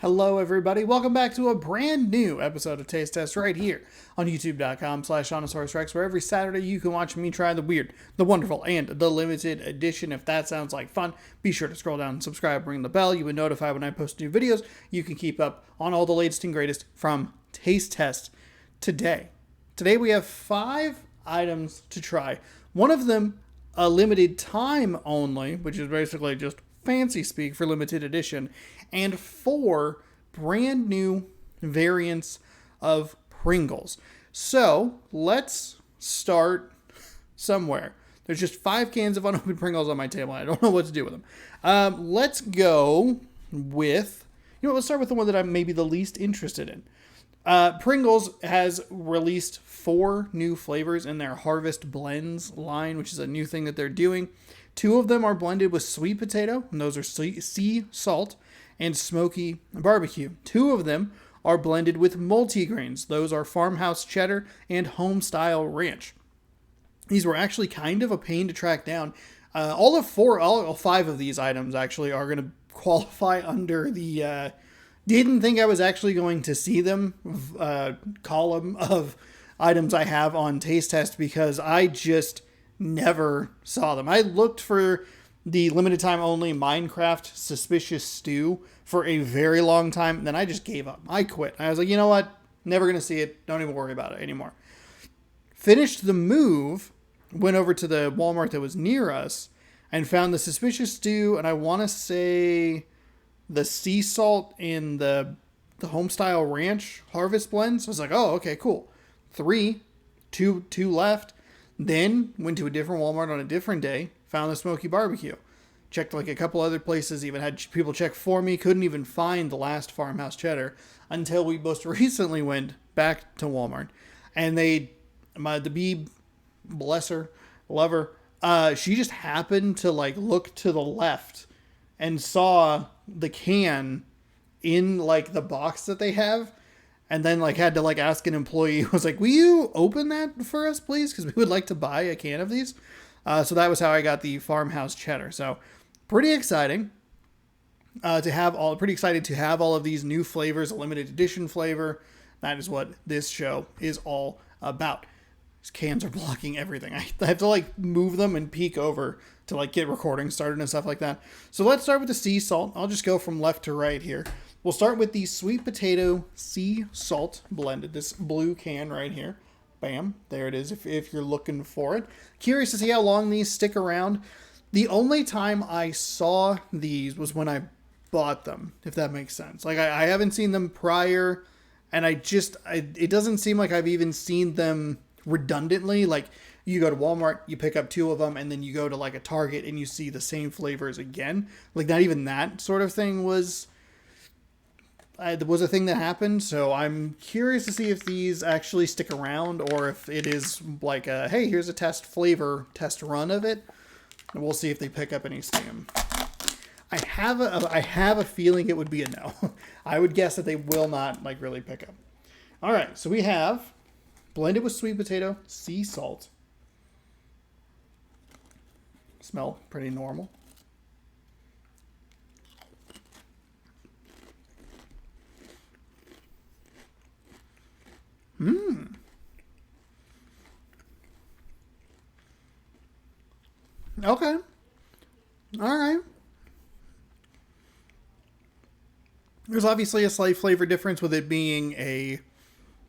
Hello, everybody. Welcome back to a brand new episode of Taste Test right here on youtube.com/OnosaurusRex, where every Saturday you can watch me try the weird, the wonderful, and the limited edition. If that sounds like fun, be sure to scroll down and subscribe, ring the bell. You'll be notified when I post new videos. You can keep up on all the latest and greatest from Taste Test today. Today we have 5 items to try. One of them, a limited time only, which is basically just fancy speak for limited edition, and 4 brand new variants of Pringles. So let's start somewhere. There's just 5 cans of unopened Pringles on my table. I don't know what to do with them. Let's go with, let's start with the one that I'm maybe the least interested in. Pringles has released 4 new flavors in their Harvest Blends line, which is a new thing that they're doing. 2 of them are blended with sweet potato, and those are sea salt and smoky barbecue. 2 of them are blended with multigrains. Those are farmhouse cheddar and home-style ranch. These were actually kind of a pain to track down. All 5 of these items actually are going to qualify under the didn't think I was actually going to see them column of items I have on Taste Test, because I just never saw them. I looked for the limited time only Minecraft Suspicious Stew for a very long time, and then I just gave up. I quit. I was like, you know what? Never going to see it. Don't even worry about it anymore. Finished the move, went over to the Walmart that was near us, and found the Suspicious Stew, and I want to say the sea salt and the homestyle ranch harvest blends. I was like, oh, okay, cool. 2 left. Then went to a different Walmart on a different day, found the smoky barbecue. Checked like a couple other places, even had people check for me. Couldn't even find the last farmhouse cheddar until we most recently went back to Walmart. And the bee, bless her, love her, she just happened to like look to the left and saw the can in like the box that they have. And then like had to like ask an employee, was like, will you open that for us, please? Because we would like to buy a can of these. So that was how I got the farmhouse cheddar. So pretty exciting pretty excited to have all of these new flavors, a limited edition flavor. That is what this show is all about. These cans are blocking everything. I have to like move them and peek over to like get recording started and stuff like that. So let's start with the sea salt. I'll just go from left to right here. We'll start with the sweet potato sea salt blended, this blue can right here. Bam, there it is if you're looking for it. Curious to see how long these stick around. The only time I saw these was when I bought them, if that makes sense. Like I haven't seen them prior, and it doesn't seem like I've even seen them redundantly. Like you go to Walmart, you pick up 2 of them, and then you go to like a Target and you see the same flavors again. Like not even that sort of thing was a thing that happened. So I'm curious to see if these actually stick around, or if it is like a, hey, here's a test run of it. And we'll see if they pick up any steam. I have a feeling it would be a no. I would guess that they will not like really pick up. All right, so we have blended with sweet potato, sea salt. Smell pretty normal. Okay. All right. There's obviously a slight flavor difference with it being a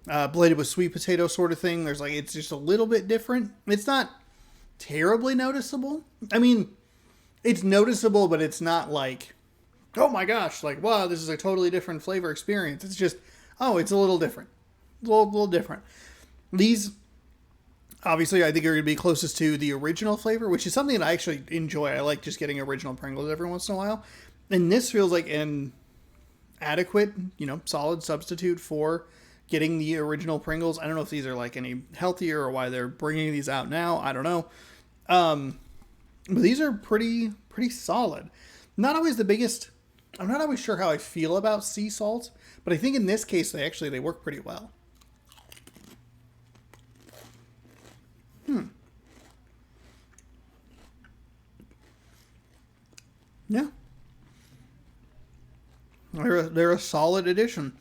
blended with sweet potato sort of thing. There's like, it's just a little bit different. It's not terribly noticeable. I mean, it's noticeable, but it's not like, oh my gosh, like, wow, this is a totally different flavor experience. It's just, oh, it's a little different. A little different. These, obviously, I think are going to be closest to the original flavor, which is something that I actually enjoy. I like just getting original Pringles every once in a while. And this feels like an adequate, solid substitute for getting the original Pringles. I don't know if these are like any healthier or why they're bringing these out now. I don't know. But these are pretty solid. Not always the biggest. I'm not always sure how I feel about sea salt, but I think in this case they work pretty well. Yeah. They're a solid addition.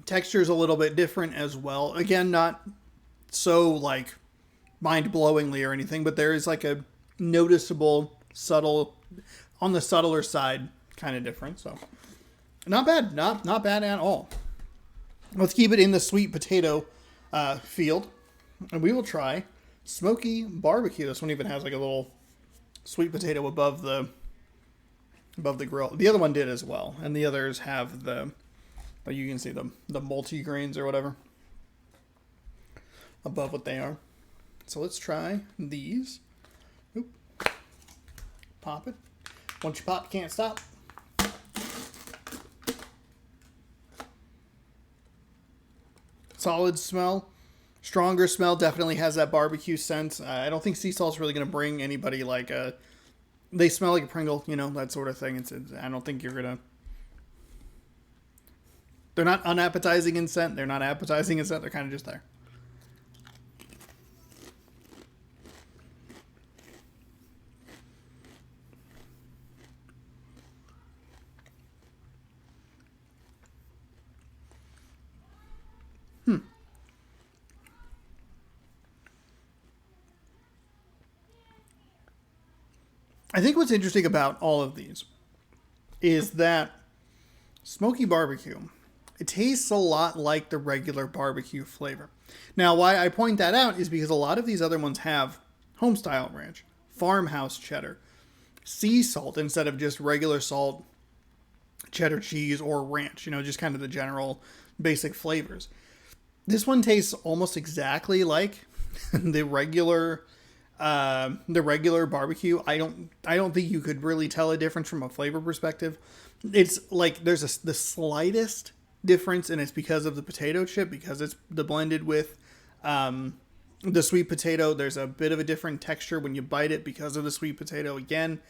Texture is a little bit different as well. Again, not so like mind-blowingly or anything, but there is like a noticeable, subtle, on the subtler side kind of difference. So not bad. Not bad at all. Let's keep it in the sweet potato field. And we will try smoky barbecue. This one even has like a little sweet potato above the grill. The other one did as well. And the others have you can see the multi-grains or whatever above what they are. So let's try these. Oop. Pop it. Once you pop, you can't stop. Solid smell. Stronger smell. Definitely has that barbecue scent. I don't think sea salt's really going to bring anybody like a... They smell like a Pringle, that sort of thing. I don't think you're going to... They're not unappetizing in scent. They're not appetizing in scent. They're kind of just there. I think what's interesting about all of these is that smoky barbecue, it tastes a lot like the regular barbecue flavor. Now, why I point that out is because a lot of these other ones have homestyle ranch, farmhouse cheddar, sea salt instead of just regular salt, cheddar cheese, or ranch, just kind of the general basic flavors. This one tastes almost exactly like the regular barbecue. I don't think you could really tell a difference from a flavor perspective. It's like there's the slightest difference, and it's because of the potato chip, because it's blended with the sweet potato. There's a bit of a different texture when you bite it because of the sweet potato again.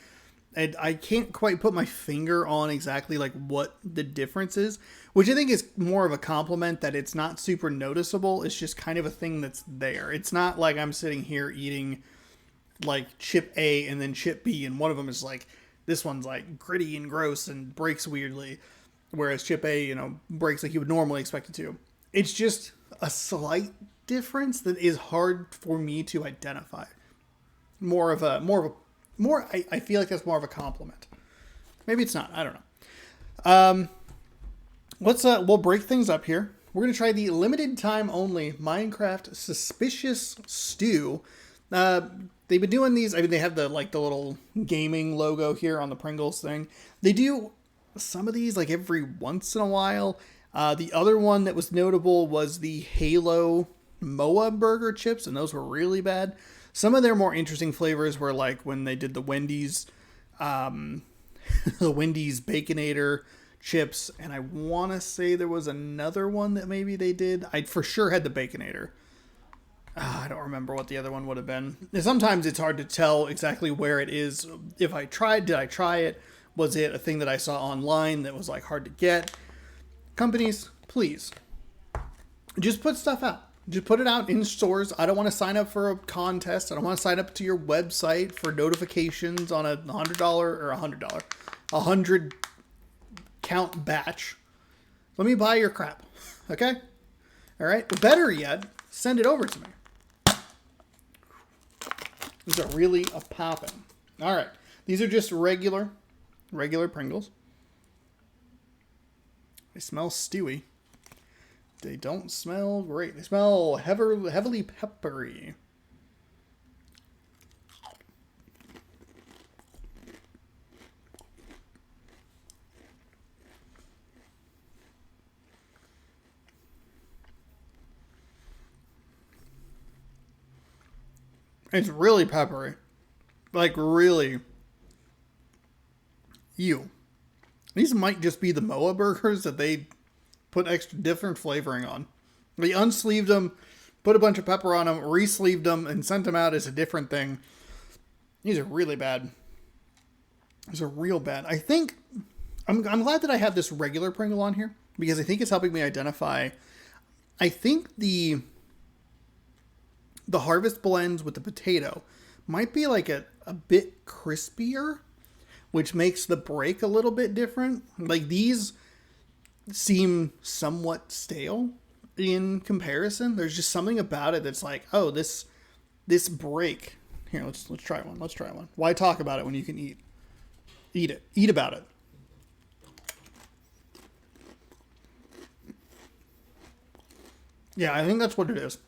And I can't quite put my finger on exactly like what the difference is, which I think is more of a compliment that it's not super noticeable. It's just kind of a thing that's there. It's not like I'm sitting here eating like chip A and then chip B, and one of them is like, this one's like gritty and gross and breaks weirdly, whereas chip A, breaks like you would normally expect it to. It's just a slight difference that is hard for me to identify. I feel like that's more of a compliment. Maybe it's not. I don't know. We'll break things up here. We're going to try the limited time only Minecraft Suspicious Stew. They've been doing these. I mean, they have the little gaming logo here on the Pringles thing. They do some of these like every once in a while. The other one that was notable was the Halo Moa burger chips, and those were really bad. Some of their more interesting flavors were like when they did the Wendy's, the Wendy's Baconator chips, and I want to say there was another one that maybe they did. I for sure had the Baconator. I don't remember what the other one would have been. Sometimes it's hard to tell exactly where it is. If I tried, did I try it? Was it a thing that I saw online that was like hard to get? Companies, please, just put stuff out. Just put it out in stores. I don't want to sign up for a contest. I don't want to sign up to your website for notifications on a $100 count batch. Let me buy your crap. Okay? All right? Better yet, send it over to me. These are really a poppin'. All right. These are just regular Pringles. They smell stewy. They don't smell great. They smell heavily peppery. It's really peppery. Like, really. Ew. These might just be the Moa burgers that they put extra different flavoring on. They unsleeved them, put a bunch of pepper on them, re-sleeved them, and sent them out as a different thing. These are really bad. These are real bad. I think... I'm glad that I have this regular Pringle on here, because I think it's helping me identify... I think the Harvest blends with the potato might be like a bit crispier, which makes the break a little bit different. Like these seem somewhat stale in comparison. There's just something about it that's like, oh, this break. Here, let's try one. Let's try one. Why talk about it when you can eat? Eat it. Eat about it. Yeah, I think that's what it is.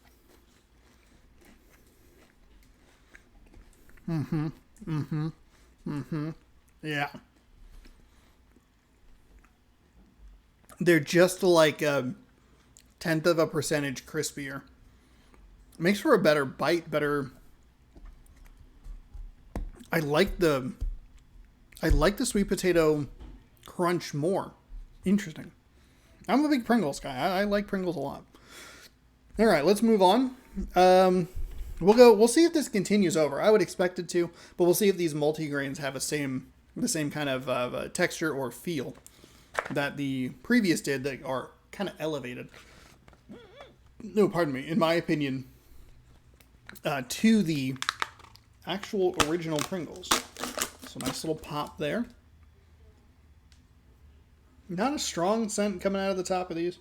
Yeah. They're just like a tenth of a percentage crispier. Makes for a better bite, better. I like the sweet potato crunch more. Interesting. I'm a big Pringles guy. I like Pringles a lot. All right, let's move on. We'll see if this continues over. I would expect it to, but we'll see if these multigrains have the same kind of texture or feel that the previous did, that are kind of elevated. No, pardon me. In my opinion, to the actual original Pringles. So nice little pop there. Not a strong scent coming out of the top of these.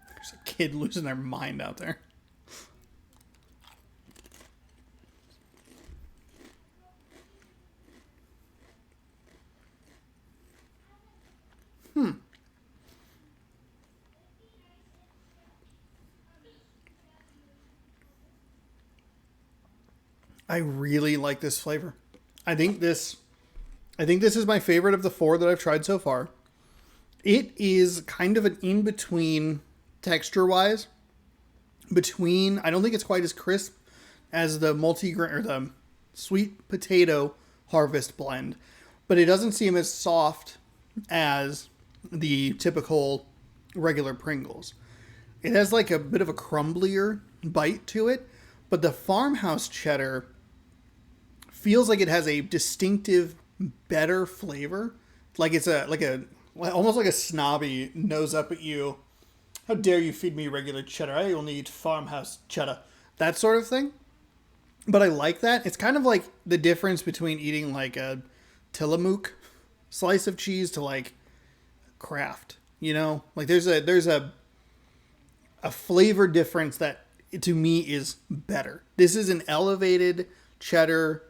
There's a kid losing their mind out there. I really like this flavor. I think this is my favorite of the 4 that I've tried so far. It is kind of an in-between texture-wise. I don't think it's quite as crisp as the multigrain or the sweet potato harvest blend, but it doesn't seem as soft as the typical regular Pringles. It has like a bit of a crumblier bite to it, but the farmhouse cheddar feels like it has a distinctive, better flavor. Like it's almost like a snobby nose up at you. How dare you feed me regular cheddar? I only eat farmhouse cheddar. That sort of thing. But I like that. It's kind of like the difference between eating like a Tillamook slice of cheese to like Kraft. You know, like there's a flavor difference that to me is better. This is an elevated cheddar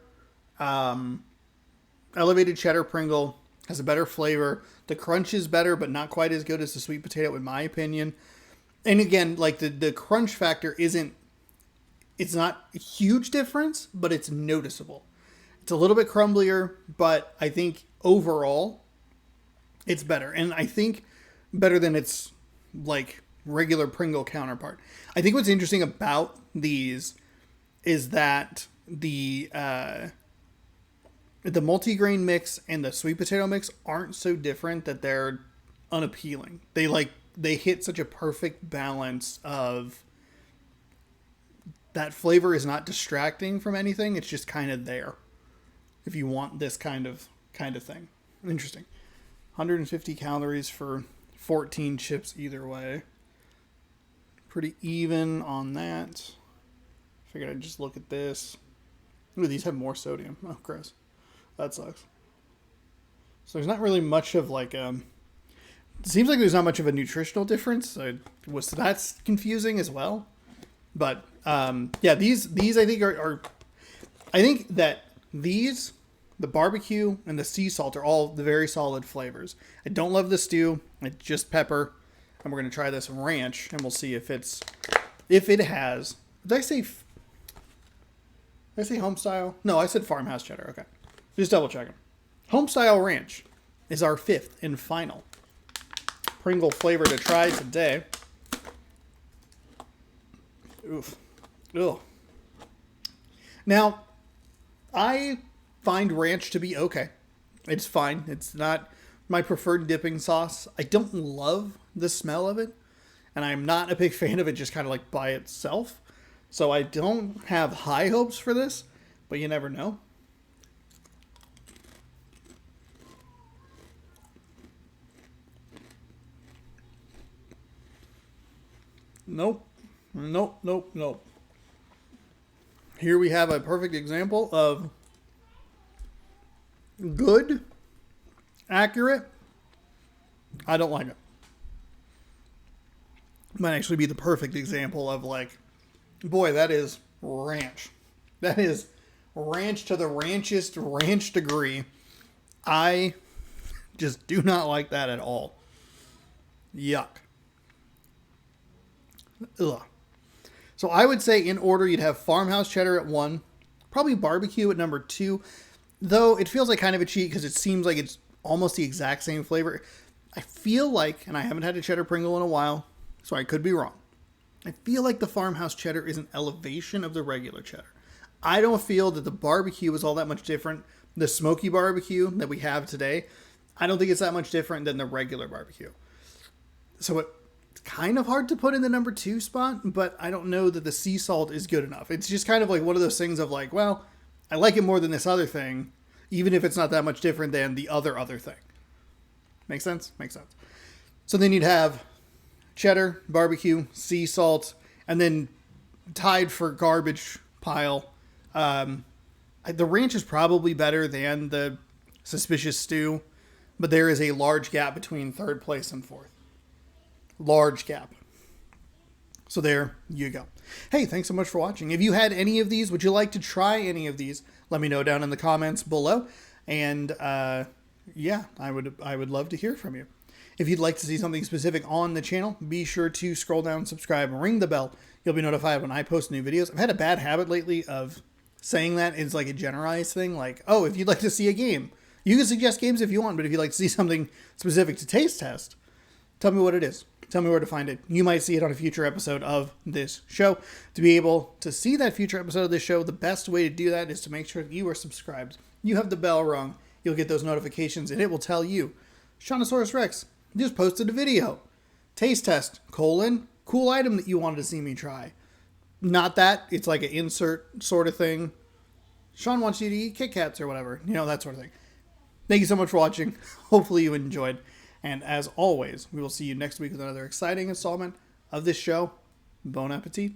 Pringle, has a better flavor. The crunch is better, but not quite as good as the sweet potato, in my opinion. And again, like the crunch factor it's not a huge difference, but it's noticeable. It's a little bit crumblier, but I think overall it's better. And I think better than its like regular Pringle counterpart. I think what's interesting about these is that the multigrain mix and the sweet potato mix aren't so different that they're unappealing. They hit such a perfect balance of that flavor is not distracting from anything. It's just kind of there if you want this kind of thing. Interesting. 150 calories for 14 chips either way. Pretty even on that. Figured I'd just look at this. Ooh, these have more sodium. Oh, gross. That sucks. So there's not really much of like it seems like there's not much of a nutritional difference. So that's confusing as well. But yeah, these I think are I think that these, the barbecue and the sea salt, are all the very solid flavors. I don't love the stew. It's just pepper. And we're gonna try this ranch, and we'll see if it has. Did I say home style? No, I said farmhouse cheddar. Okay. Just double checking. Home style ranch is our 5th and final Pringle flavor to try today. Oof. Ugh. Now, I find ranch to be okay. It's fine. It's not my preferred dipping sauce. I don't love the smell of it, and I'm not a big fan of it just kind of like by itself. So I don't have high hopes for this, but you never know. Nope. Here we have a perfect example of good, accurate. I don't like it. Might actually be the perfect example of like, boy, that is ranch. That is ranch to the ranchest ranch degree. I just do not like that at all. Yuck. Ugh. So I would say in order, you'd have farmhouse cheddar at 1, probably barbecue at number 2, though it feels like kind of a cheat because it seems like it's almost the exact same flavor. I feel like, and I haven't had a cheddar Pringle in a while, so I could be wrong. I feel like the farmhouse cheddar is an elevation of the regular cheddar. I don't feel that the barbecue is all that much different. The smoky barbecue that we have today, I don't think it's that much different than the regular barbecue. So it's kind of hard to put in the number 2 spot, but I don't know that the sea salt is good enough. It's just kind of like one of those things of like, well, I like it more than this other thing, even if it's not that much different than the other thing. Make sense? Makes sense. So then you'd have cheddar, barbecue, sea salt, and then tied for garbage pile. The ranch is probably better than the suspicious stew, but there is a large gap between 3rd place and 4th. Large gap. So there you go. Hey, thanks so much for watching. If you had any of these, would you like to try any of these? Let me know down in the comments below. And yeah, I would love to hear from you. If you'd like to see something specific on the channel, be sure to scroll down, subscribe, and ring the bell. You'll be notified when I post new videos. I've had a bad habit lately of saying that it's like a generalized thing. Like, oh, if you'd like to see a game, you can suggest games if you want, but if you'd like to see something specific to Taste Test, tell me what it is. Tell me where to find it. You might see it on a future episode of this show. To be able to see that future episode of this show, the best way to do that is to make sure that you are subscribed. You have the bell rung. You'll get those notifications, and it will tell you, Shawnosaurus Rex just posted a video. Taste test, cool item that you wanted to see me try. Not that. It's like an insert sort of thing. Sean wants you to eat Kit Kats or whatever. You know, that sort of thing. Thank you so much for watching. Hopefully you enjoyed. And as always, we will see you next week with another exciting installment of this show. Bon appetit.